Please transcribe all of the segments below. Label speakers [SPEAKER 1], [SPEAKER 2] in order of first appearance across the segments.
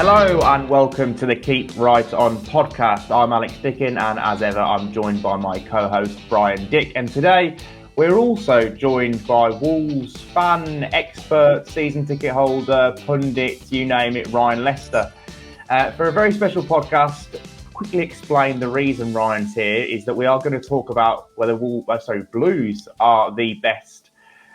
[SPEAKER 1] Hello and welcome to the Keep Right On podcast. I'm Alex Dicken, and as ever I'm joined by my co-host Brian Dick, and today we're also joined by Wolves fan, expert, season ticket holder, pundit, you name it, Ryan Leister. For a very special podcast, quickly explain the reason Ryan's here is that we are going to talk about whether Blues are the best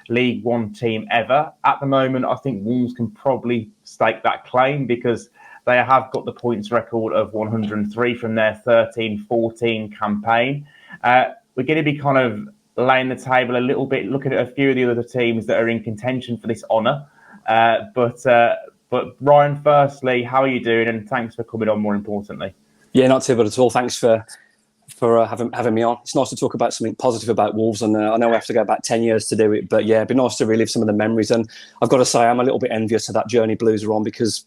[SPEAKER 1] League One team ever. At the moment, I think Wolves can probably stake that claim because they have got the points record of 103 from their 13-14 campaign. We're going to be kind of laying the table a little bit, looking at a few of the other teams that are in contention for this honour. But Ryan, firstly, how are you doing? And thanks for coming on, more importantly.
[SPEAKER 2] Yeah, not too bad at all. Thanks for having me on. It's nice to talk about something positive about Wolves, and I know we have to go back 10 years to do it, but yeah, it'd be nice to relive some of the memories. And I've got to say, I'm a little bit envious of that journey Blues are on, because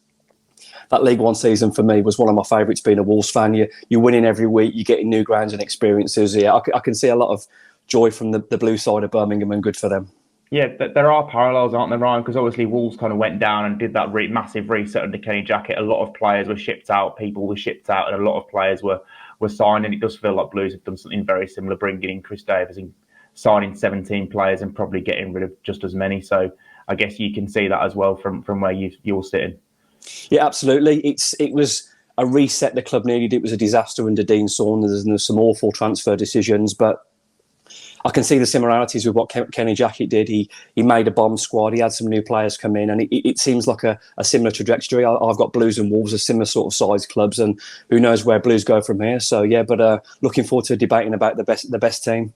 [SPEAKER 2] that League One season for me was one of my favourites being a Wolves fan. You're winning every week, you're getting new grounds and experiences. Yeah, I can see a lot of joy from the blue side of Birmingham, and good for them.
[SPEAKER 1] Yeah, there are parallels, aren't there, Ryan? Because obviously Wolves kind of went down and did that massive reset under Kenny Jackett. A lot of players were shipped out, people were shipped out, and a lot of players were signed. And it does feel like Blues have done something very similar, bringing in Chris Davis and signing 17 players and probably getting rid of just as many. So I guess you can see that as well from where you're sitting.
[SPEAKER 2] Yeah, absolutely. It was a reset the club needed. It was a disaster under Dean Saunders, and there's some awful transfer decisions, but I can see the similarities with what Kenny Jackett did. He made a bomb squad. He had some new players come in, and it seems like a similar trajectory. I've got Blues and Wolves as similar sort of size clubs, and who knows where Blues go from here. So yeah, but looking forward to debating about the best team.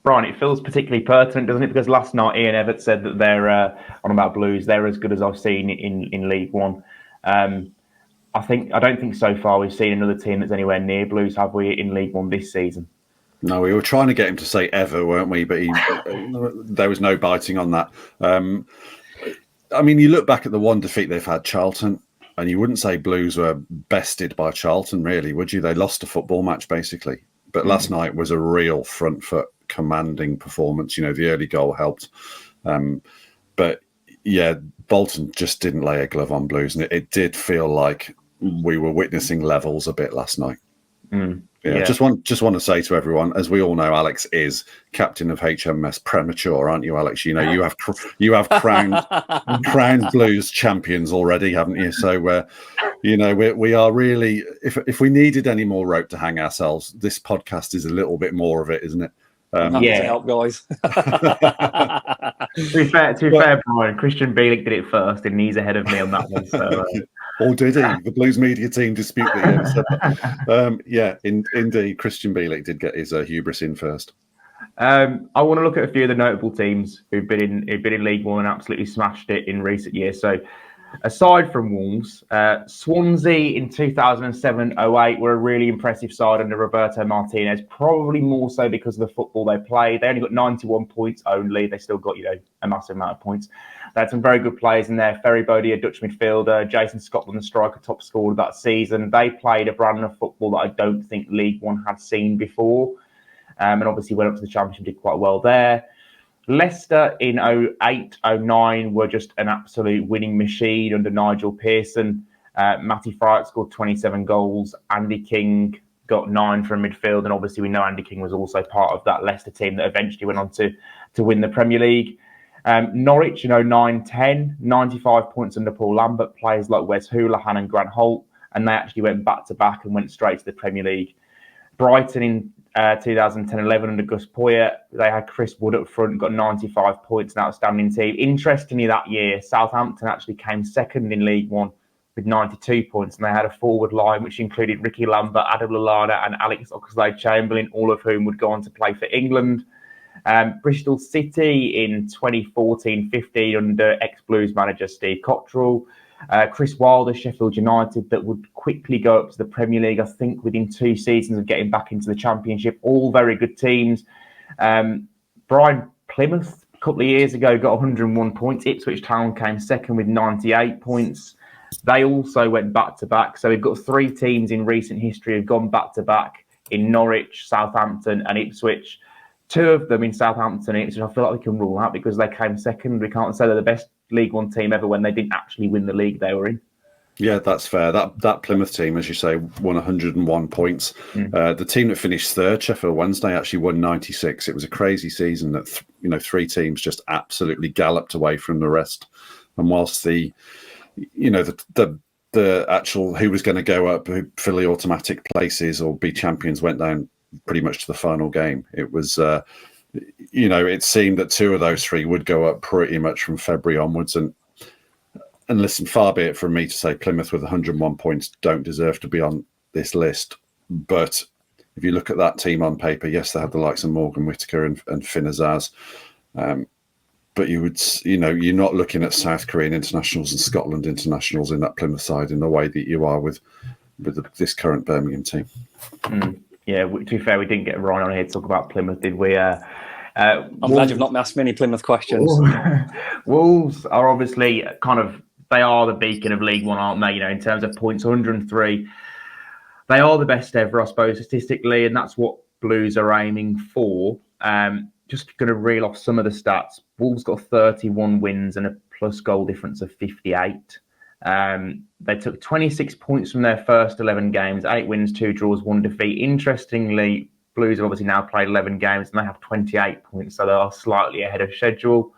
[SPEAKER 1] Brian, it feels particularly pertinent, doesn't it? Because last night Ian Evatt said that they're on about Blues. They're as good as I've seen in League One. I don't think so far we've seen another team that's anywhere near Blues, have we, in League One this season?
[SPEAKER 3] No, we were trying to get him to say ever, weren't we? But there was no biting on that. I mean, you look back at the one defeat they've had, Charlton, and you wouldn't say Blues were bested by Charlton, really, would you? They lost a football match, basically. But last night was a real front foot, commanding performance. You know, the early goal helped. But yeah, Bolton just didn't lay a glove on Blues, and it did feel like we were witnessing levels a bit last night. Yeah. Just want to say to everyone, as we all know, Alex is captain of HMS Premature, aren't you, Alex? You know, you have crowned Blues champions already, haven't you? So, you know, we are really, if we needed any more rope to hang ourselves, this podcast is a little bit more of it, isn't it?
[SPEAKER 2] Yeah, to help, guys.
[SPEAKER 1] To be fair, Brian, Christian Bielik did it first, and he's ahead of me on that one. So.
[SPEAKER 3] Or did he? The Blues media team dispute that. Yeah, indeed, Christian Bielik did get his hubris in first.
[SPEAKER 1] I want to look at a few of the notable teams who've been in League One and absolutely smashed it in recent years. So, aside from Wolves, Swansea in 2007-08 were a really impressive side under Roberto Martinez, probably more so because of the football they played. They only got 91 points only. They still got, a massive amount of points. They had some very good players in there. Ferry Bodie, a Dutch midfielder, Jason Scotland, the striker, top scorer that season. They played a brand of football that I don't think League One had seen before. And obviously went up to the Championship, did quite well there. Leicester in 08-09 were just an absolute winning machine under Nigel Pearson. Matty Fryatt scored 27 goals. Andy King got 9 from midfield. And obviously we know Andy King was also part of that Leicester team that eventually went on to win the Premier League. Norwich in 09-10, 95 points under Paul Lambert, players like Wes Hoolahan and Grant Holt, and they actually went back-to-back and went straight to the Premier League. Brighton in 2010-11 under Gus Poyet, they had Chris Wood up front, got 95 points, an outstanding team. Interestingly, that year, Southampton actually came second in League One with 92 points, and they had a forward line which included Ricky Lambert, Adam Lallana and Alex Oxlade-Chamberlain, all of whom would go on to play for England. Bristol City in 2014-15 under ex-Blues manager Steve Cottrell. Chris Wilder, Sheffield United, that would quickly go up to the Premier League, I think, within 2 seasons of getting back into the Championship. All very good teams. Brian, Plymouth, a couple of years ago, got 101 points. Ipswich Town came second with 98 points. They also went back-to-back. So we've got 3 teams in recent history who've gone back-to-back in Norwich, Southampton and Ipswich. 2 of them in Southampton and Ipswich, I feel like we can rule out because they came second. We can't say they're the best League One team ever when they didn't actually win the league they were in.
[SPEAKER 3] Yeah, that's fair. That Plymouth team, as you say, won 101 points. The team that finished third, Sheffield Wednesday, actually won 96. It was a crazy season that three teams just absolutely galloped away from the rest. And whilst the actual who was going to go up, fill the automatic places or be champions, went down pretty much to the final game. It was, it seemed that two of those three would go up pretty much from February onwards. And listen, far be it from me to say Plymouth with 101 points don't deserve to be on this list. But if you look at that team on paper, yes, they have the likes of Morgan Whittaker and Finn Azaz. But you would, you're not looking at South Korean internationals and Scotland internationals in that Plymouth side in the way that you are with this current Birmingham team.
[SPEAKER 1] Yeah, to be fair, we didn't get Ryan on here to talk about Plymouth, did we?
[SPEAKER 2] I'm glad you've not asked many Plymouth questions.
[SPEAKER 1] Wolves are obviously they are the beacon of League One, aren't they? In terms of points, 103. They are the best ever, I suppose, statistically, and that's what Blues are aiming for. Just going to reel off some of the stats. Wolves got 31 wins and a plus goal difference of 58. They took 26 points from their first 11 games, 8 wins, 2 draws, 1 defeat. Interestingly, Blues have obviously now played 11 games and they have 28 points, so they are slightly ahead of schedule.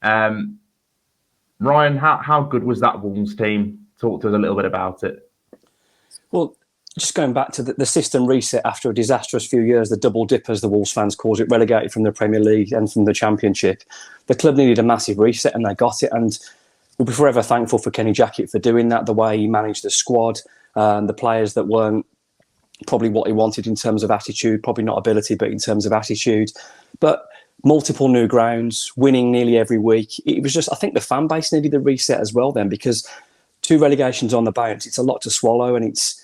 [SPEAKER 1] Ryan, how good was that Wolves team? Talk to us a little bit about it.
[SPEAKER 2] Well, just going back to the system reset after a disastrous few years, the double dip, as the Wolves fans call it, relegated from the Premier League and from the Championship, the club needed a massive reset and they got it. And we'll be forever thankful for Kenny Jackett for doing that, the way he managed the squad, the players that weren't probably what he wanted in terms of attitude, probably not ability, but in terms of attitude. But multiple new grounds, winning nearly every week. It was just, I think the fan base needed the reset as well then, because 2 relegations on the bounce, it's a lot to swallow. And it's,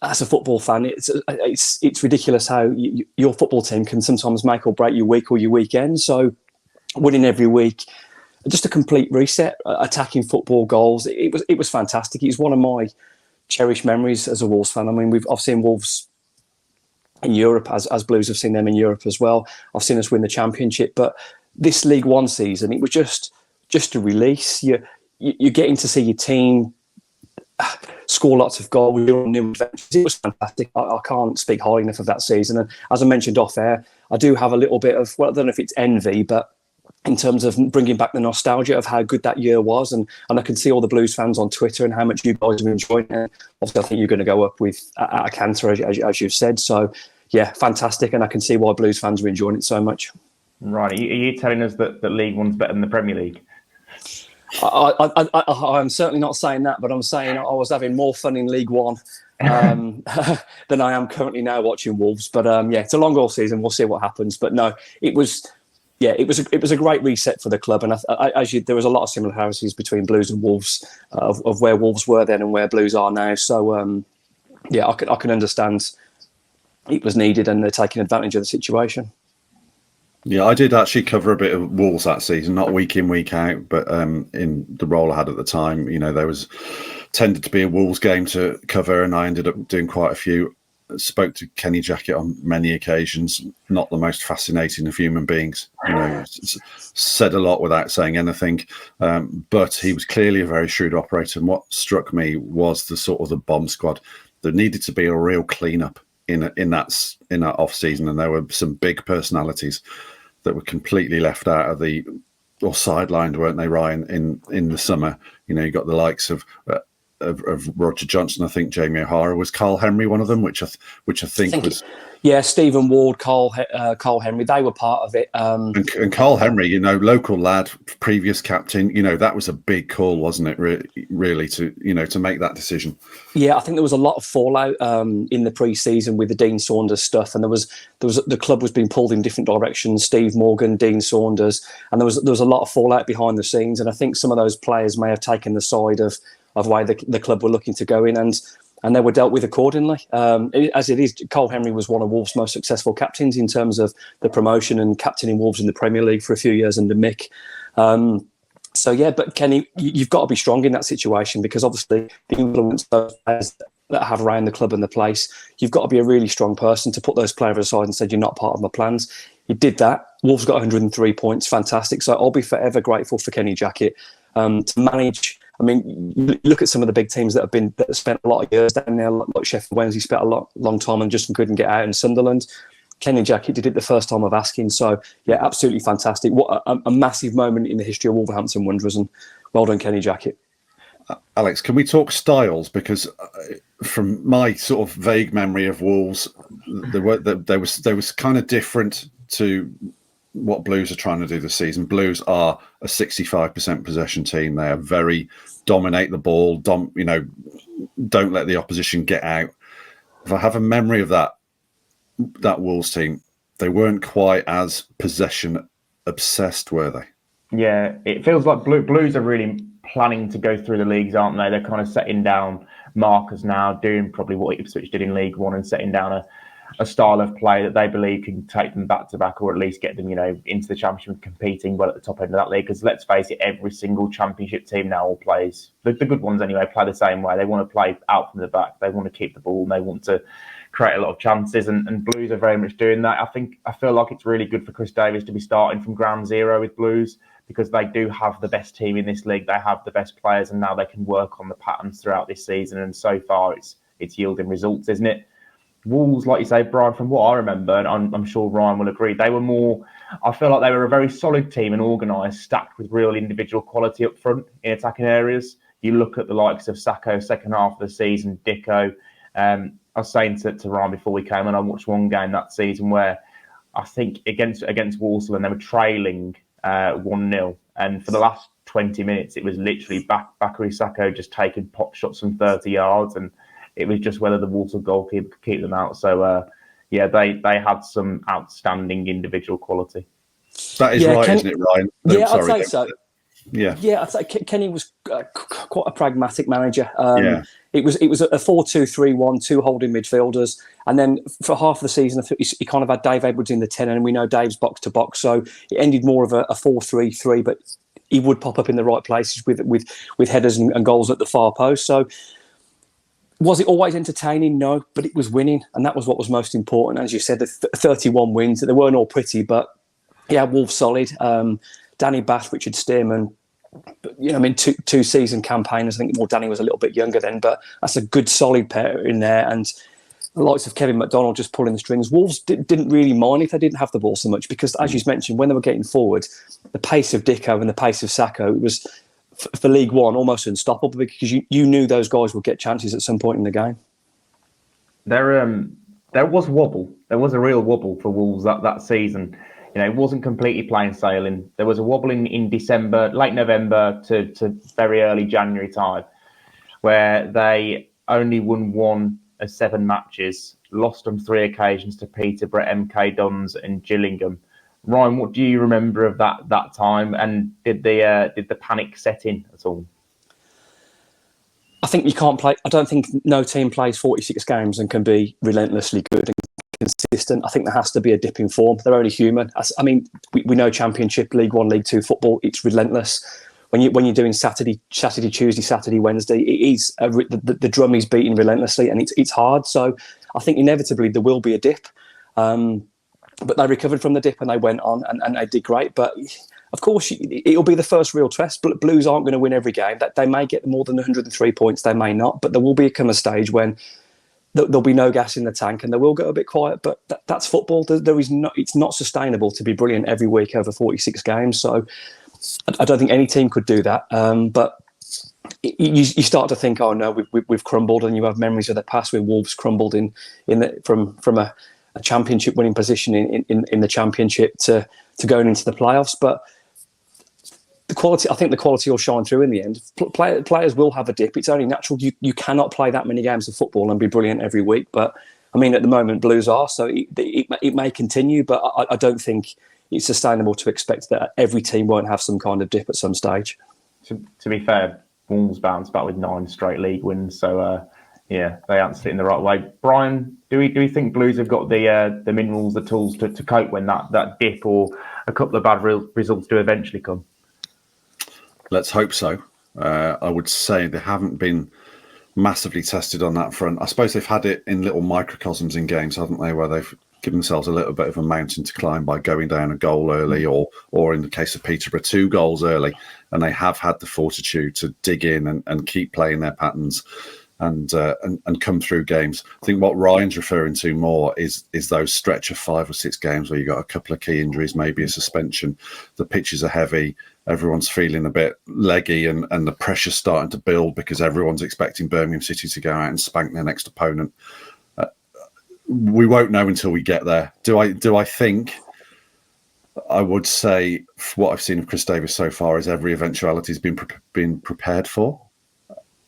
[SPEAKER 2] as a football fan, it's ridiculous how your football team can sometimes make or break your week or your weekend. So winning every week, just a complete reset, attacking football goals. It was fantastic. It was one of my cherished memories as a Wolves fan. I mean, I've seen Wolves in Europe, as Blues have seen them in Europe as well. I've seen us win the Championship, but this League One season, it was just a release. You're getting to see your team score lots of goals. You're on new adventures. It was fantastic. I can't speak highly enough of that season. And as I mentioned off air, I do have a little bit of, well, I don't know if it's envy, but in terms of bringing back the nostalgia of how good that year was. And I can see all the Blues fans on Twitter and how much you guys are enjoying it. Obviously, I think you're going to go up with a canter, as you've said. So, yeah, fantastic. And I can see why Blues fans are enjoying it so much.
[SPEAKER 1] Right. Are you telling us that League One's better than the Premier League?
[SPEAKER 2] I'm certainly not saying that, but I'm saying I was having more fun in League One than I am currently now watching Wolves. But, yeah, it's a long all season. We'll see what happens. But, no, it was a great reset for the club, and there was a lot of similarities between Blues and Wolves of where Wolves were then and where Blues are now. So I can understand it was needed, and they're taking advantage of the situation.
[SPEAKER 3] Yeah, I did actually cover a bit of Wolves that season, not week in, week out, but in the role I had at the time, there was tended to be a Wolves game to cover, and I ended up doing quite a few. Spoke to Kenny Jackett on many occasions, not the most fascinating of human beings, said a lot without saying anything, but he was clearly a very shrewd operator. And what struck me was the bomb squad. There needed to be a real cleanup in that off season, and there were some big personalities that were completely left out of or sidelined, weren't they, Ryan? In the summer, you got the likes of Roger Johnson. I think Jamie O'Hara. Was Carl Henry one of them, which I think was.
[SPEAKER 2] Yeah, Stephen Ward, Carl Henry, they were part of it.
[SPEAKER 3] And Carl Henry, local lad, previous captain, that was a big call, wasn't it? Really, to make that decision.
[SPEAKER 2] Yeah, I think there was a lot of fallout in the pre-season with the Dean Saunders stuff, and there was the club was being pulled in different directions. Steve Morgan, Dean Saunders, and there was a lot of fallout behind the scenes. And I think some of those players may have taken the side of why the club were looking to go in, and they were dealt with accordingly. As it is, Carl Henry was one of Wolves' most successful captains in terms of the promotion and captaining Wolves in the Premier League for a few years under Mick. So, yeah, but Kenny, you've got to be strong in that situation, because obviously the influence of players that have around the club and the place, you've got to be a really strong person to put those players aside and say, you're not part of my plans. He did that. Wolves got 103 points. Fantastic. So I'll be forever grateful for Kenny Jackett to manage I mean, you look at some of the big teams that have spent a lot of years down there, like Sheffield Wednesday spent a long time and just couldn't get out, and Sunderland. Kenny Jackett did it the first time of asking. So, yeah, absolutely fantastic. What a massive moment in the history of Wolverhampton Wanderers, and well done, Kenny Jackett.
[SPEAKER 3] Alex, can we talk styles? Because from my sort of vague memory of Wolves, there was kind of different to what Blues are trying to do this season. Blues are a 65% possession team. They are very dominate the ball, don't let the opposition get out. If I have a memory of that Wolves team, they weren't quite as possession obsessed, were they?
[SPEAKER 1] Yeah, it feels like Blues are really planning to go through the leagues, aren't they? They're kind of setting down markers now, doing probably what Ipswich did in League One, and setting down a style of play that they believe can take them back to back, or at least get them, into the Championship, competing well at the top end of that league. Because let's face it, every single Championship team now all plays, the good ones anyway, play the same way. They want to play out from the back. They want to keep the ball, and they want to create a lot of chances. And Blues are very much doing that. I feel like it's really good for Chris Davies to be starting from ground zero with Blues, because they do have the best team in this league. They have the best players, and now they can work on the patterns throughout this season. And so far, it's yielding results, isn't it? Wolves, like you say, Brian, from what I remember, and I'm sure Ryan will agree, they were more, I feel like they were a very solid team and organised, stacked with real individual quality up front in attacking areas. You look at the likes of Sacco, second half of the season, Dicko. I was saying to Ryan before we came on, I watched one game that season where I think against Walsall, and they were trailing 1-0. And for the last 20 minutes, it was literally Bakary Sacco just taking pot shots from 30 yards. And it was just whether the Walsall goalkeeper could keep them out. So, they had some outstanding individual quality.
[SPEAKER 3] That is right, isn't it, Ryan?
[SPEAKER 2] Yeah, I'd say so.
[SPEAKER 3] Yeah,
[SPEAKER 2] I'd say Kenny was quite a pragmatic manager. It was a 4-2-3-1, two holding midfielders, and then for half of the season, I think he kind of had Dave Edwards in the 10, and we know Dave's box to box, so it ended more of a 4-3-3, but he would pop up in the right places with headers and goals at the far post. So, was it always entertaining? No, but it was winning, and that was what was most important. As you said, the 31 wins, they weren't all pretty, but yeah, Wolves solid. Danny Bath, Richard Stearman, two season campaigners. I think Danny was a little bit younger then, but that's a good solid pair in there. And the likes of Kevin McDonald just pulling the strings. Wolves didn't really mind if they didn't have the ball so much, because, as you mentioned, when they were getting forward, the pace of Dicko and the pace of Sacco, it was, for League One, almost unstoppable, because you knew those guys would get chances at some point in the game.
[SPEAKER 1] There was wobble. There was a real wobble for Wolves that season. It wasn't completely plain sailing. There was a wobble in December, late November to very early January time, where they only won 1 of 7 matches, lost on 3 occasions to Peterborough, MK Dons and Gillingham. Ryan, what do you remember of that time? And did the panic set in at all?
[SPEAKER 2] I think you can't play. I don't think no team plays 46 games and can be relentlessly good and consistent. I think there has to be a dip in form. They're only human. I mean, we know Championship, League One, League Two football. It's relentless. When you're doing Saturday, Tuesday, Saturday, Wednesday, it is the drum is beating relentlessly, and it's hard. So I think inevitably there will be a dip. But they recovered from the dip and they went on and they did great. But of course, it'll be the first real test. Blues aren't going to win every game. They may get more than 103 points, they may not. But there will come a stage when there'll be no gas in the tank and they will get a bit quiet. But that's football. It's not sustainable to be brilliant every week over 46 games. So I don't think any team could do that. But you start to think, oh no, we've crumbled, and you have memories of the past where Wolves crumbled from a championship winning position in the championship to going into the playoffs. But I think the quality will shine through in the end. Players will have a dip. It's only natural. You cannot play that many games of football and be brilliant every week. But I mean, at the moment, Blues are, so it may continue, but I don't think it's sustainable to expect that every team won't have some kind of dip at some stage.
[SPEAKER 1] To be fair, Wolves bounced back with 9 straight league wins, so yeah, they answered it in the right way. Brian, do we think Blues have got the minerals, the tools to cope when that dip or a couple of bad results do eventually come?
[SPEAKER 3] Let's hope so. I would say they haven't been massively tested on that front. I suppose they've had it in little microcosms in games, haven't they, where they've give themselves a little bit of a mountain to climb by going down a goal early, or in the case of Peterborough, 2 goals early, and they have had the fortitude to dig in and keep playing their patterns and come through games. I think what Ryan's referring to more is those stretch of 5 or 6 games where you got a couple of key injuries, maybe a suspension, the pitches are heavy, everyone's feeling a bit leggy, and the pressure's starting to build because everyone's expecting Birmingham City to go out and spank their next opponent. We won't know until we get there. Do I think? I would say what I've seen of Chris Davis so far is every eventuality has been prepared for,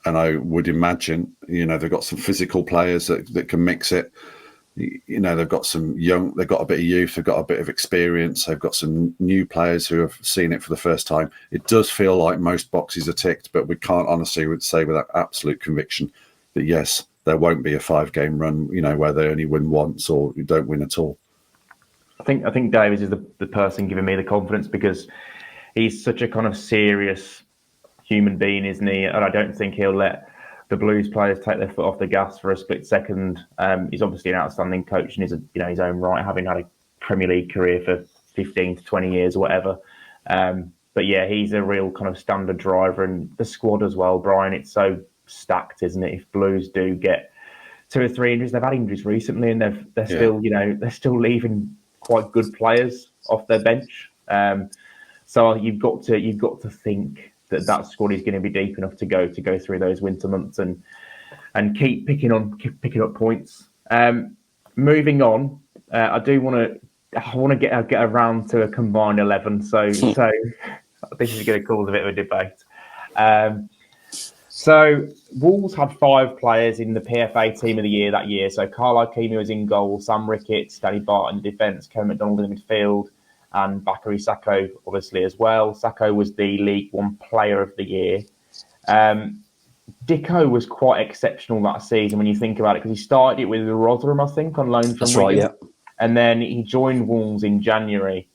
[SPEAKER 3] and I would imagine they've got some physical players that can mix it. They've got they've got a bit of youth, they've got a bit of experience, they've got some new players who have seen it for the first time. It does feel like most boxes are ticked, but we can't honestly say with absolute conviction that yes, there won't be a 5-game run, where they only win once or you don't win at all.
[SPEAKER 1] I think Davies is the person giving me the confidence because he's such a kind of serious human being, isn't he? And I don't think he'll let the Blues players take their foot off the gas for a split second. He's obviously an outstanding coach in his own right, having had a Premier League career for 15 to 20 years or whatever. But yeah, he's a real kind of standard driver, and the squad as well, Brian. It's so stacked, isn't it? If Blues do get 2 or 3 injuries, they've had injuries recently, and they're still they're still leaving quite good players off their bench. So you've got to think that squad is going to be deep enough to go through those winter months and keep picking up points. Moving on, I want to get around to a combined 11. So this is going to cause a bit of a debate. So Wolves had 5 players in the PFA Team of the Year that year. So Carl Ikeme was in goal, Sam Ricketts, Danny Barton in defence, Kevin McDonald in midfield, and Bakary Sakho obviously as well. Sakho was the League One Player of the Year. Dicko was quite exceptional that season when you think about it, because he started it with Rotherham, I think, on loan from
[SPEAKER 2] That's
[SPEAKER 1] Wigan.
[SPEAKER 2] right, yeah.
[SPEAKER 1] And then he joined Wolves in January,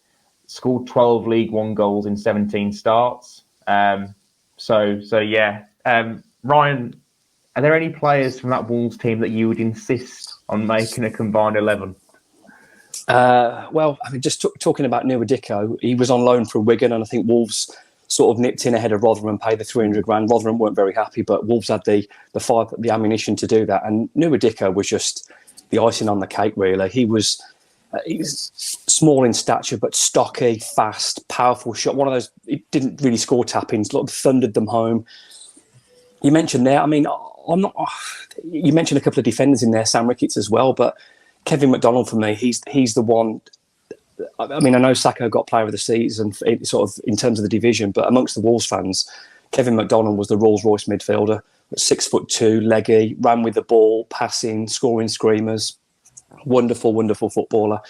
[SPEAKER 1] scored 12 League One goals in 17 starts. So yeah. Ryan, are there any players from that Wolves team that you would insist on making a combined 11?
[SPEAKER 2] Well, I mean, just talking about Nuwa Dicko, he was on loan from Wigan, and I think Wolves sort of nipped in ahead of Rotherham and paid the 300 grand. Rotherham weren't very happy, but Wolves had the ammunition to do that. And Nuwa Dicko was just the icing on the cake, really. He was small in stature, but stocky, fast, powerful shot. One of those, he didn't really score tap-ins, thundered them home. You mentioned there, I mean, you mentioned a couple of defenders in there, Sam Ricketts as well, but Kevin McDonald for me, he's the one. I mean, I know Sakho got Player of the Season sort of in terms of the division, but amongst the Wolves fans, Kevin McDonald was the Rolls Royce midfielder. 6'2", leggy, ran with the ball, passing, scoring screamers. Wonderful, wonderful footballer.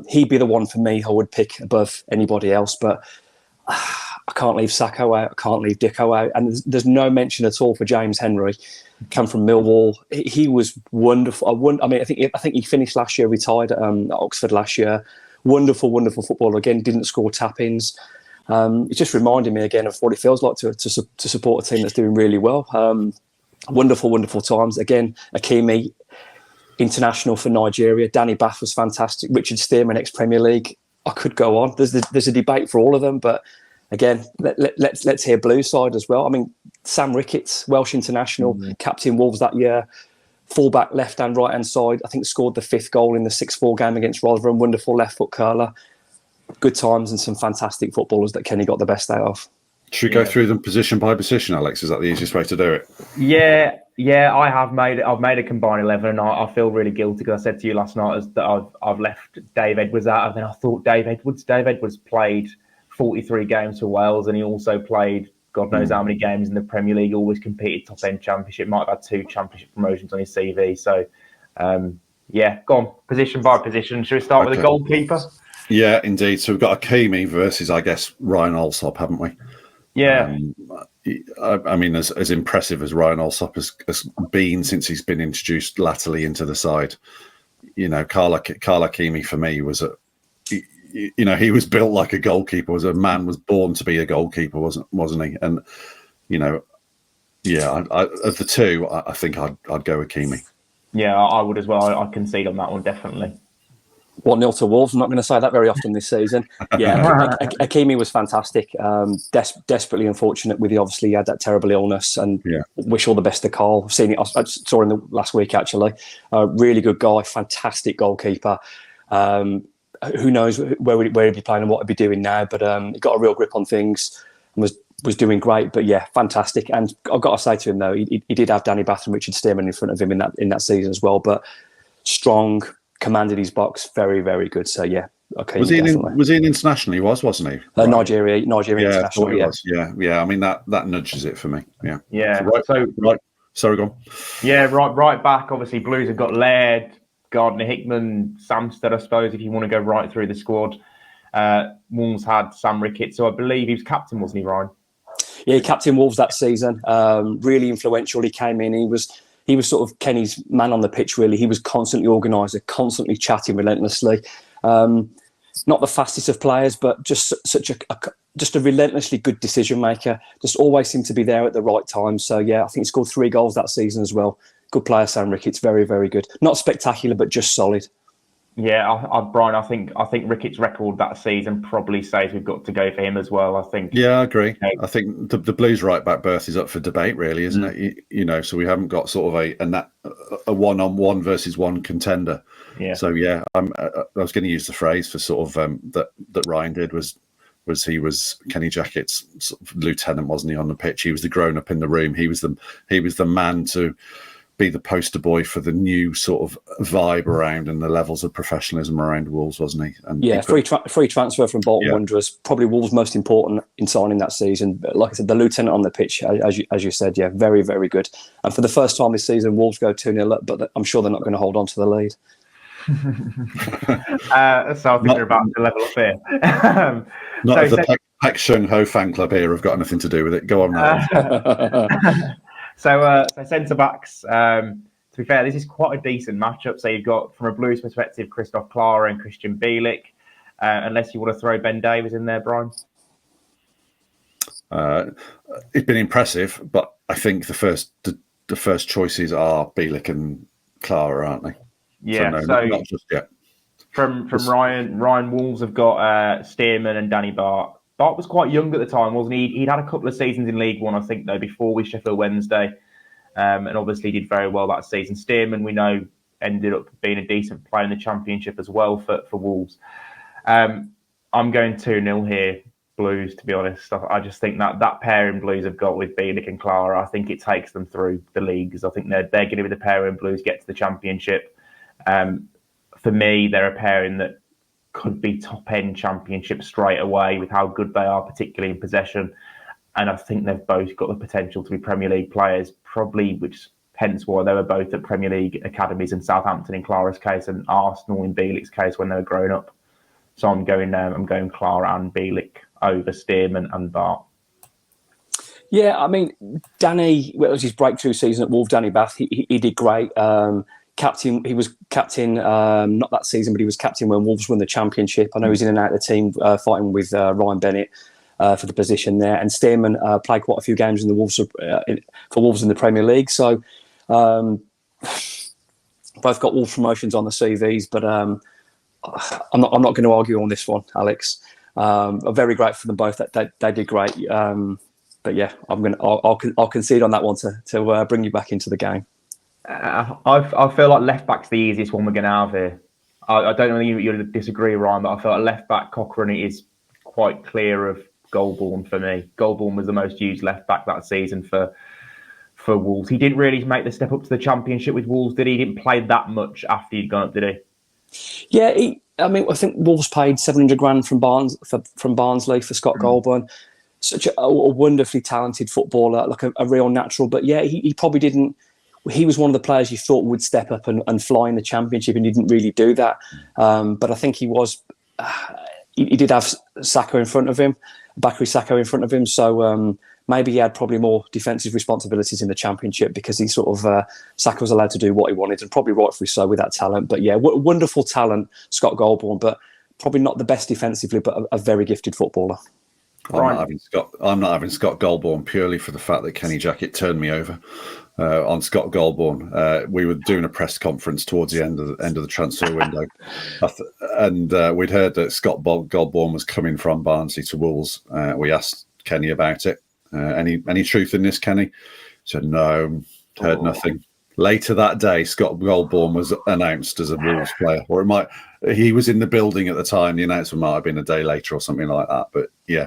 [SPEAKER 2] He'd be the one for me I would pick above anybody else, but I can't leave Sakho out. I can't leave Dicko out. And there's no mention at all for James Henry. Come from Millwall. He was wonderful. I think he finished last year, retired at Oxford last year. Wonderful, wonderful footballer. Again, didn't score tap-ins. It's just reminding me again of what it feels like to support a team that's doing really well. Wonderful, wonderful times. Again, Ikeme, international for Nigeria. Danny Bath was fantastic. Richard Stearman, ex-Premier League. I could go on. There's a debate for all of them, but again, let's hear Blue side as well. I mean, Sam Ricketts, Welsh international, captain Wolves that year, fullback, left and right hand side. I think scored the 5th goal in the 6-4 game against Rotherham. Wonderful left foot curler. Good times and some fantastic footballers that Kenny got the best out of.
[SPEAKER 3] Should we go through them position by position, Alex? Is that the easiest way to do it?
[SPEAKER 1] Yeah. I've made a combined 11, and I feel really guilty because I said to you last night that I've left Dave Edwards out, and then I thought Dave Edwards played 43 games for Wales, and he also played God knows how many games in the Premier League, always competed top end championship, might have had 2 championship promotions on his CV. So go on, position by position. Should we start with the goalkeeper?
[SPEAKER 3] Yeah, indeed. So we've got Ikeme versus, I guess, Ryan Allsop, haven't we?
[SPEAKER 1] Yeah.
[SPEAKER 3] I mean, as impressive as Ryan Allsop has been since he's been introduced latterly into the side, Carl Ikeme for me was he was built like a goalkeeper. Was born to be a goalkeeper, wasn't he? And of the two, I think I'd go Ikeme.
[SPEAKER 1] Yeah, I would as well. I concede on that one, definitely.
[SPEAKER 2] 1-0 to Wolves. I'm not going to say that very often this season. Yeah, Hakimi was fantastic. Desperately unfortunate with obviously he had that terrible illness, and wish all the best to Carl. I've seen it. I saw him last week actually. Really good guy, fantastic goalkeeper. Who knows where he'd be playing and what he'd be doing now? But he got a real grip on things and was doing great. But yeah, fantastic. And I've got to say to him though, he did have Danny Batth and Richard Stearman in front of him in that season as well. But strong. Commanded his box, very, very good. So yeah, okay.
[SPEAKER 3] Was he an international? He wasn't he?
[SPEAKER 2] Right. Nigeria international.
[SPEAKER 3] Yeah. I mean that nudges it for me. Yeah.
[SPEAKER 1] Yeah.
[SPEAKER 3] Right. Sorry, go on.
[SPEAKER 1] Yeah. Right back. Obviously, Blues have got Laird, Gardner Hickman, Samstead. I suppose if you want to go right through the squad, Wolves had Sam Ricketts, so I believe he was captain, wasn't he, Ryan?
[SPEAKER 2] Yeah, he captained Wolves that season. Really influential. He came in. He was sort of Kenny's man on the pitch, really. He was constantly organiser, constantly chatting relentlessly. Not the fastest of players, but just such a relentlessly good decision maker. Just always seemed to be there at the right time. So yeah, I think he scored 3 goals that season as well. Good player, Sam Ricketts. Very, very good. Not spectacular, but just solid.
[SPEAKER 1] Yeah, Brian, I think Ricketts' record that season probably says we've got to go for him as well. I think.
[SPEAKER 3] Yeah, I agree. I think the Blues right back berth is up for debate, really, isn't it? You know, so we haven't got sort of a 1-on-1 versus 1 contender.
[SPEAKER 1] Yeah.
[SPEAKER 3] So yeah, I was going to use the phrase for sort of that Ryan did was he was Kenny Jackett's sort of lieutenant, wasn't he, on the pitch? He was the grown up in the room. He was the man to be the poster boy for the new sort of vibe around and the levels of professionalism around Wolves, wasn't he? And
[SPEAKER 2] yeah, free transfer from Bolton Wanderers, probably Wolves' most important in signing that season. But like I said, the lieutenant on the pitch, as you said, yeah, very, very good. And for the first time this season, Wolves go 2-0 up, but I'm sure they're not going to hold on to the lead.
[SPEAKER 1] So I think they're about to level up here.
[SPEAKER 3] Not if the Pak Shung Ho fan club here have got anything to do with it. Go on, Ryan.
[SPEAKER 1] So centre-backs, to be fair, this is quite a decent matchup. So you've got, from a Blues perspective, Christoph Klara and Christian Bielik, unless you want to throw Ben Davies in there, Brian.
[SPEAKER 3] It's been impressive, but I think the first choices are Bielik and Klara, aren't they?
[SPEAKER 1] Yeah,
[SPEAKER 3] so not just yet.
[SPEAKER 1] From Ryan, Wolves have got Stearman and Danny Bart. Bart was quite young at the time, wasn't he? He'd had a couple of seasons in League One, I think, though, before with Sheffield Wednesday, and obviously did very well that season. Stearman, we know, ended up being a decent player in the Championship as well for Wolves. I'm going 2-0 here, Blues, to be honest. I just think that pairing Blues have got with Bielik and Klara, I think it takes them through the leagues. I think they're going to be the pairing Blues get to the Championship. For me, they're a pairing that could be top-end Championship straight away with how good they are, particularly in possession. And I think they've both got the potential to be Premier League players, probably, which hence why they were both at Premier League academies in Southampton in Clara's case and Arsenal in Bielik's case when they were growing up. So I'm going Klara and Bielik over Stearman and Bart.
[SPEAKER 2] Yeah, I mean, Danny, well, it was his breakthrough season at Wolves, Danny Bath. He did great. He was captain, not that season, but he was captain when Wolves won the Championship. I know he's in and out of the team fighting with Ryan Bennett for the position there. And Stearman played quite a few games in the Wolves for Wolves in the Premier League. So both got Wolves promotions on the CVs, but I'm not going to argue on this one, Alex. I'm very grateful for them both. That they did great. But yeah, I'll concede on that one to bring you back into the game.
[SPEAKER 1] I feel like left back's the easiest one we're going to have here. I don't know if you disagree, Ryan, but I feel like left back Cochrane is quite clear of Goldborn for me. Goldborn was the most used left back that season for Wolves. He didn't really make the step up to the Championship with Wolves, did he? He didn't play that much after he'd gone up, did he?
[SPEAKER 2] Yeah, I think Wolves paid $700,000 from Barnsley for Scott Goldborn. Such a wonderfully talented footballer, like a real natural. But yeah, he probably didn't. He was one of the players you thought would step up and fly in the Championship, and he didn't really do that. But I think he was. He did have Saka in front of him, Bakary Saka in front of him. So maybe he had probably more defensive responsibilities in the Championship because he sort of Saka was allowed to do what he wanted, and probably rightfully so with that talent. But yeah, wonderful talent, Scott Goldborn, but probably not the best defensively, but a very gifted footballer.
[SPEAKER 3] I'm not having Scott Goldborn purely for the fact that Kenny Jackett turned me over. on Scott Goldborn. We were doing a press conference towards the end of the transfer window, and we'd heard that Scott Goldborn was coming from Barnsley to Wolves. We asked Kenny about it. Any truth in this, Kenny? He said no, heard nothing. Later that day, Scott Goldborn was announced as a Wolves player, or he was in the building at the time. The announcement might have been a day later or something like that. But yeah,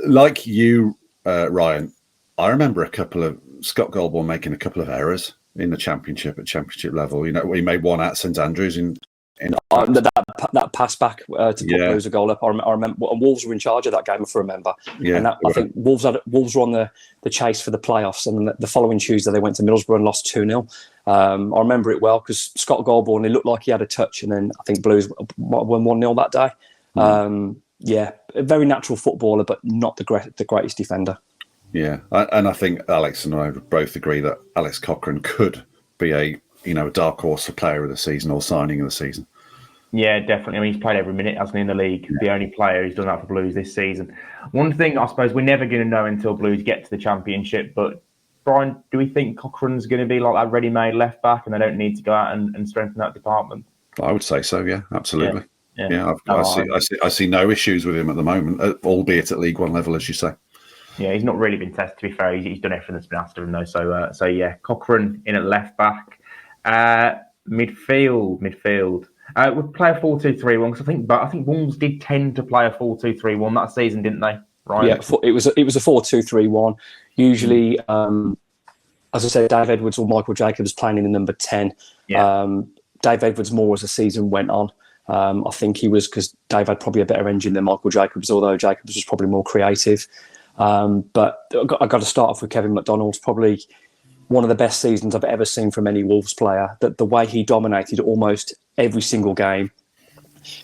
[SPEAKER 3] like you, Ryan, I remember a couple of Scott Goldborn making a couple of errors in the championship at championship level. You know, he made one at St Andrews in
[SPEAKER 2] that pass back to put Blues a goal up. I remember Wolves were in charge of that game, if I remember.
[SPEAKER 3] Yeah,
[SPEAKER 2] and I think Wolves were on the chase for the playoffs, and the following Tuesday they went to Middlesbrough and lost 2-0. I remember it well because Scott Goldborn, he looked like he had a touch, and then I think Blues won 1-0 that day. Yeah, a very natural footballer, but not the greatest defender.
[SPEAKER 3] Yeah, and I think Alex and I both agree that Alex Cochrane could be a dark horse for player of the season or signing of the season.
[SPEAKER 1] Yeah, definitely. I mean, he's played every minute, hasn't he, in the league? Yeah. The only player who's done that for Blues this season. One thing I suppose we're never going to know until Blues get to the Championship, but Brian, do we think Cochrane's going to be like that ready-made left back and they don't need to go out and strengthen that department?
[SPEAKER 3] I would say so, yeah, absolutely. Yeah, I see no issues with him at the moment, albeit at League One level, as you say.
[SPEAKER 1] Yeah, he's not really been tested, to be fair. He's done everything that's been asked of him, though. So yeah, Cochrane in at left back. Midfield. We play a 4-2-3-1 because I think Wolves did tend to play a 4-2-3-1 that season, didn't they? Right.
[SPEAKER 2] Yeah, it was a 4-2-3-1. Usually, as I said, Dave Edwards or Michael Jacobs playing in the number 10. Yeah. Dave Edwards more as the season went on. I think he was because Dave had probably a better engine than Michael Jacobs, although Jacobs was probably more creative. But I got to start off with Kevin McDonald. Probably one of the best seasons I've ever seen from any Wolves player. The way he dominated almost every single game.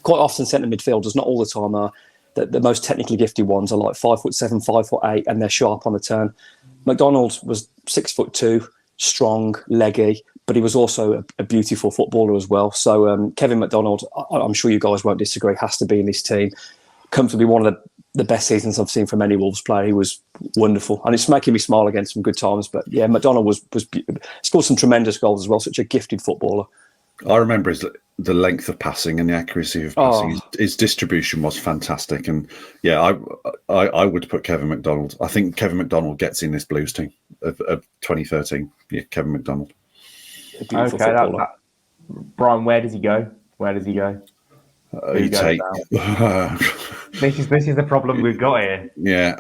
[SPEAKER 2] Quite often centre midfielders, not all the time, are the most technically gifted ones are like 5'7", 5'8", and they're sharp on the turn. McDonald was 6'2", strong, leggy, but he was also a beautiful footballer as well. So Kevin McDonald, I'm sure you guys won't disagree, has to be in this team. Comfortably one of the best seasons I've seen from any Wolves player. He was wonderful, and it's making me smile again. Some good times, but yeah, McDonald was scored some tremendous goals as well. Such a gifted footballer. I
[SPEAKER 3] remember the length of passing and the accuracy of passing. His distribution was fantastic, and yeah, I would put Kevin McDonald. I think Kevin McDonald gets in this Blues team of 2013. Yeah, Kevin McDonald.
[SPEAKER 1] Okay, Brian, where does he go?
[SPEAKER 3] This
[SPEAKER 1] is the problem we've got here.
[SPEAKER 3] Yeah.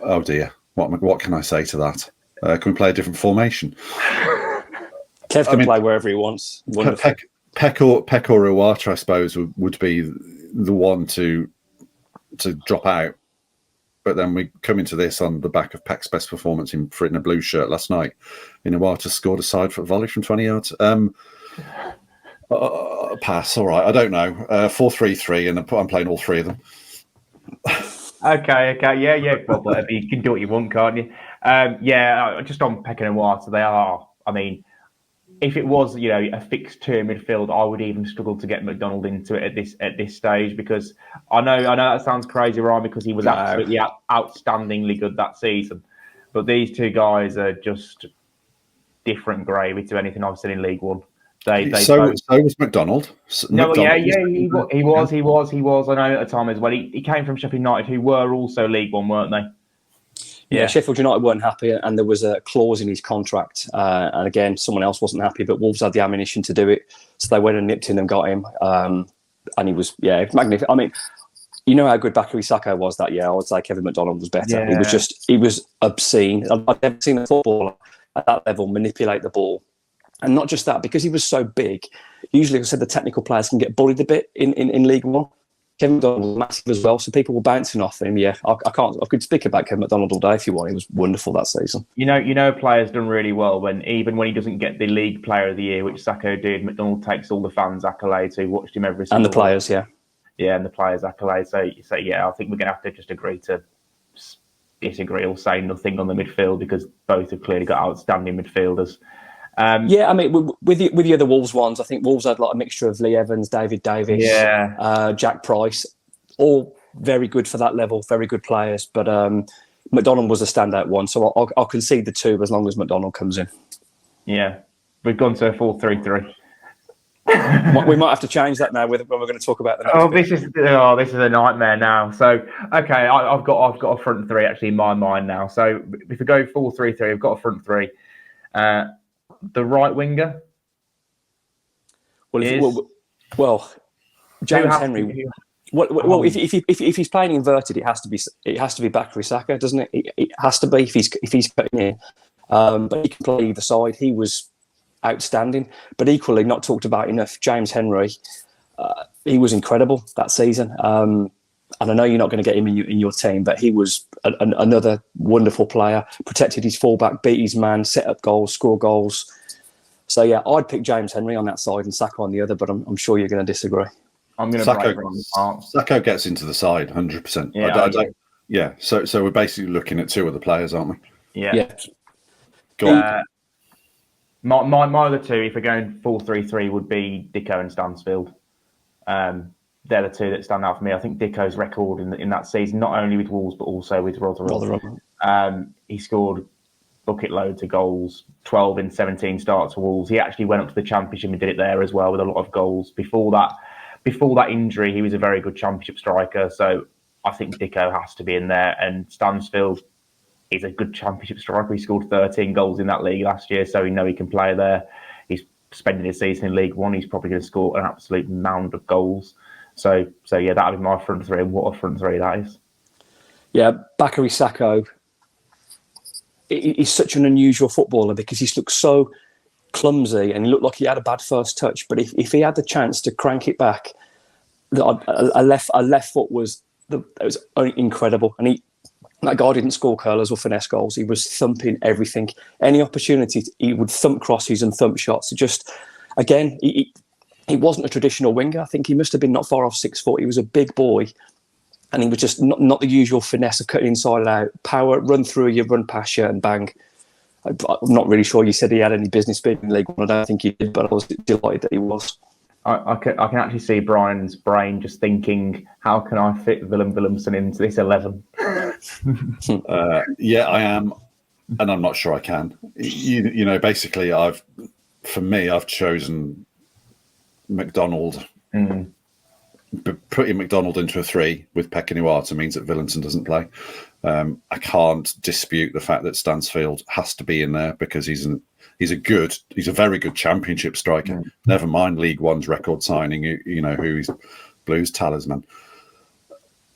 [SPEAKER 3] Oh dear. What can I say to that? Can we play a different formation?
[SPEAKER 2] Kev can play wherever he wants.
[SPEAKER 3] Peck or Iwata, I suppose, would be the one to drop out. But then we come into this on the back of Peck's best performance in a blue shirt last night. Iwata scored a side foot volley from 20 yards. Pass. All right. I don't know. 4-3-3, and I'm playing all three of them.
[SPEAKER 1] Okay. Yeah. Well, you can do what you want, can't you? Just on Peck and Iwata, they are. I mean, if it was a fixed term midfield, I would even struggle to get McDonald into it at this stage because I know that sounds crazy, Ryan, because he was absolutely outstandingly good that season. But these two guys are just different gravy to anything I've seen in League One. So
[SPEAKER 3] was McDonald.
[SPEAKER 1] No, he was. I know at the time as well. He came from Sheffield United, who were also League One, weren't they?
[SPEAKER 2] Yeah, Sheffield United weren't happy, and there was a clause in his contract. And again, someone else wasn't happy, but Wolves had the ammunition to do it, so they went and nipped in and got him. And he was, magnificent. I mean, you know how good Bakary Sako was that year. I would say Kevin McDonald was better. Yeah. He was obscene. I've never seen a footballer at that level manipulate the ball. And not just that, because he was so big, usually, I said, the technical players can get bullied a bit in League One. Kevin McDonald was massive as well, so people were bouncing off him. Yeah, I could speak about Kevin McDonald all day if you want. He was wonderful that season. You
[SPEAKER 1] know, a player's done really well when he doesn't get the League Player of the Year, which Sako did. McDonald takes all the fans' accolades who watched him every single
[SPEAKER 2] and the players,
[SPEAKER 1] week. And the players' accolades. So yeah, I think we're going to have to just agree to disagree or say nothing on the midfield because both have clearly got outstanding midfielders.
[SPEAKER 2] I mean, with the other Wolves ones, I think Wolves had like a mixture of Lee Evans, David Davis, Jack Price, all very good for that level, very good players. But McDonald was a standout one, so I'll concede the 2 as long as McDonald comes in.
[SPEAKER 1] Yeah, we've gone to a 4-3-3.
[SPEAKER 2] We might have to change that now when we're going to talk about the next
[SPEAKER 1] this is a nightmare now. So okay, I've got a front 3 actually in my mind now. So if we go 4-3-3, we've got a front 3. The right winger.
[SPEAKER 2] Well, James Henry. Well, if he's playing inverted, it has to be Bakary Saka, doesn't it? It has to be if he's cutting in. But he can play either side. He was outstanding, but equally not talked about enough. James Henry, he was incredible that season. And I know you're not going to get him in your team, but he was another wonderful player. Protected his fullback, beat his man, set up goals, score goals. So yeah, I'd pick James Henry on that side and Saka on the other, but I'm sure you're going to disagree.
[SPEAKER 1] I'm going to break on the part.
[SPEAKER 3] Saka gets into the side 100%.
[SPEAKER 1] Yeah,
[SPEAKER 3] So we're basically looking at 2 other players, aren't we?
[SPEAKER 1] Yeah.
[SPEAKER 3] Go on.
[SPEAKER 1] My other 2, if we're going 4-3-3, would be Dicko and Stansfield. They're the 2 that stand out for me. I think Dicko's record in that season, not only with Wolves but also with Rotherham. He scored bucket loads of goals, 12 in 17 starts for Wolves. He actually went up to the Championship and did it there as well with a lot of goals. Before that injury, he was a very good Championship striker. So I think Dicko has to be in there. And Stansfield is a good Championship striker. He scored 13 goals in that league last year, so we know he can play there. He's spending his season in League One. He's probably going to score an absolute mound of goals. So yeah, that would be my front 3. And what a front 3 that is. Yeah,
[SPEAKER 2] Bakary Saka, he's such an unusual footballer because he looks so clumsy and he looked like he had a bad first touch. But if he had the chance to crank it back, a left foot was incredible. And that guy didn't score curlers or finesse goals. He was thumping everything. Any opportunity, he would thump crosses and thump shots. Just again, he wasn't a traditional winger. I think he must have been not far off 6 foot. He was a big boy. And he was just not the usual finesse of cutting inside and out. Power, run through you, run past you and bang. I'm not really sure you said he had any business being in League One. I don't think he did, but I was delighted that he was.
[SPEAKER 1] I can actually see Brian's brain just thinking, how can I fit Willem-Willemsen into this 11?
[SPEAKER 3] Yeah, I am. And I'm not sure I can. You know, basically, I've chosen McDonald. But putting McDonald into a 3 with Pekka means that Willemsen doesn't play. I can't dispute the fact that Stansfield has to be in there because he's a very good Championship striker. Never mind League One's record signing, who he's Blues talisman.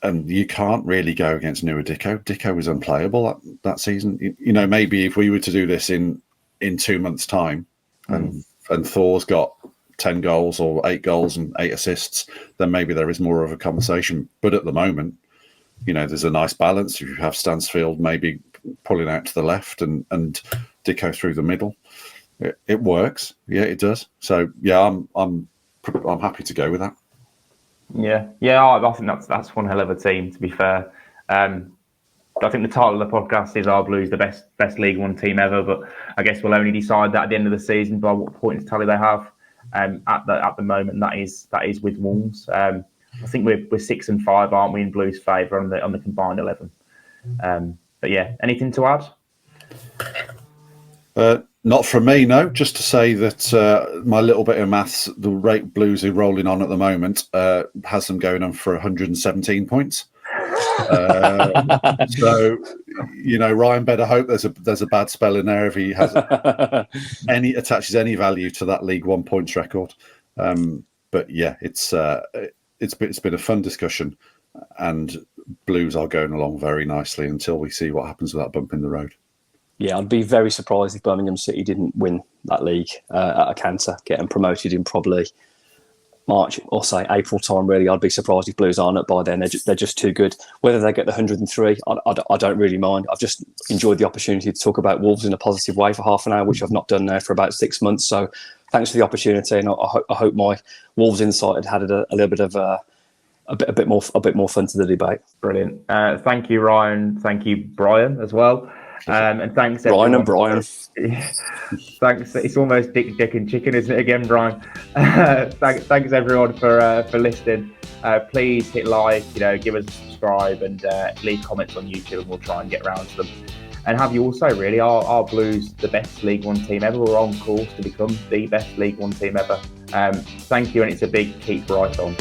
[SPEAKER 3] And you can't really go against Nuwa Dicko. Dicko was unplayable that season. Maybe if we were to do this in 2 months' time and Thor's got 10 goals or 8 goals and 8 assists, then maybe there is more of a conversation. But at the moment, there's a nice balance. If you have Stansfield maybe pulling out to the left and Dicko through the middle, it works. Yeah, it does. So yeah, I'm happy to go with that.
[SPEAKER 1] Yeah. I think that's one hell of a team. To be fair, I think the title of the podcast is "Are Blues the best League One team ever?" But I guess we'll only decide that at the end of the season by what points tally they have. At the moment, that is with Wolves. I think we're 6 and 5, aren't we, in Blues' favour on the combined 11? But yeah, anything to add?
[SPEAKER 3] Not from me, no. Just to say that my little bit of maths, the rate Blues are rolling on at the moment has them going on for 117 points. So, Ryan better hope there's a bad spell in there if he has attaches any value to that League One points record. But yeah, it's been a fun discussion, and Blues are going along very nicely until we see what happens with that bump in the road.
[SPEAKER 2] Yeah, I'd be very surprised if Birmingham City didn't win that league at a canter, getting promoted in probably March or say April time. Really, I'd be surprised if Blues aren't up by then. They're just too good. Whether they get the 103, I don't really mind. I've just enjoyed the opportunity to talk about Wolves in a positive way for half an hour, which I've not done now for about 6 months. So thanks for the opportunity, and I hope my Wolves insight had added a little bit of a bit more fun to the debate.
[SPEAKER 1] Brilliant. Thank you, Ryan. Thank you, Brian, as well. And thanks,
[SPEAKER 2] Ryan and
[SPEAKER 1] everyone.
[SPEAKER 2] Brian.
[SPEAKER 1] Thanks. It's almost Dick and Chicken, isn't it? Again, Brian. Thanks everyone for listening. Please hit like, give us a subscribe, and leave comments on YouTube, and we'll try and get around to them. And have you also, really, are Blues the best League One team ever? We're on course to become the best League One team ever. Thank you, and it's a big keep right on.